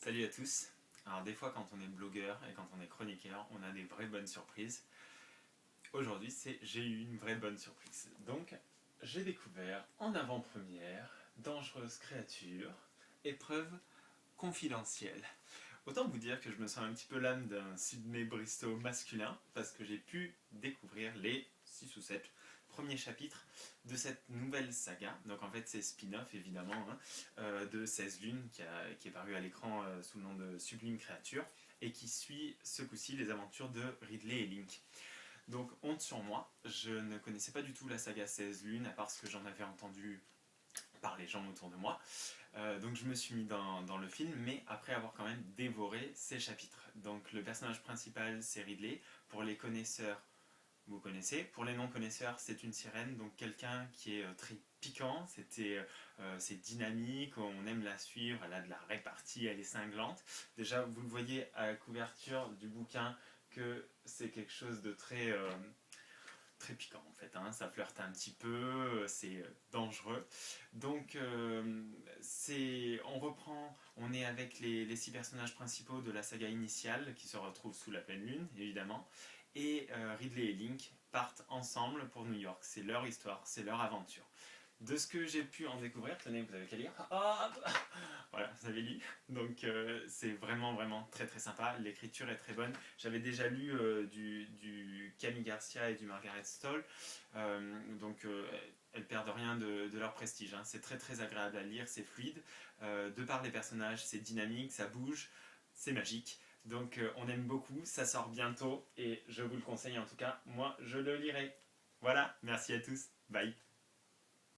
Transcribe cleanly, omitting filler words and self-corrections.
Salut à tous. Alors des fois quand on est blogueur et quand on est chroniqueur, on a des vraies bonnes surprises. Aujourd'hui j'ai eu une vraie bonne surprise. Donc j'ai découvert en avant-première Dangereuse créature, épreuve confidentielle. Autant vous dire que je me sens un petit peu l'âme d'un Sydney Bristow masculin parce que j'ai pu découvrir les 6 ou 7 premiers chapitres de cette nouvelle saga. Donc en fait c'est spin-off évidemment de 16 lunes qui est paru à l'écran sous le nom de Sublime Créature et qui suit ce coup-ci les aventures de Ridley et Link. Donc honte sur moi, je ne connaissais pas du tout la saga 16 lunes à part ce que j'en avais entendu par les gens autour de moi. Donc je me suis mis dans le film, mais après avoir quand même dévoré ces chapitres. Donc le personnage principal c'est Ridley. Pour les connaisseurs, vous connaissez. Pour les non-connaisseurs, c'est une sirène, donc quelqu'un qui est très piquant, c'est dynamique, on aime la suivre, elle a de la répartie, elle est cinglante. Déjà, vous le voyez à la couverture du bouquin que c'est quelque chose de très piquant en fait, hein. Ça flirte un petit peu, c'est dangereux. Donc on est avec les 6 personnages principaux de la saga initiale qui se retrouvent sous la pleine lune évidemment, et Ridley et Link partent ensemble pour New York. C'est leur histoire, c'est leur aventure. De ce que j'ai pu en découvrir, tenez, vous avez qu'à lire. Ah, voilà, vous avez lu. Donc c'est vraiment très sympa. L'écriture est très bonne. J'avais déjà lu du Camille Garcia et du Margaret Stoll. Donc elles perdent rien de leur prestige, hein. C'est très agréable à lire, c'est fluide. De par les personnages, c'est dynamique, ça bouge, c'est magique. Donc on aime beaucoup, ça sort bientôt et je vous le conseille en tout cas. Moi, je le lirai. Voilà, merci à tous. Bye.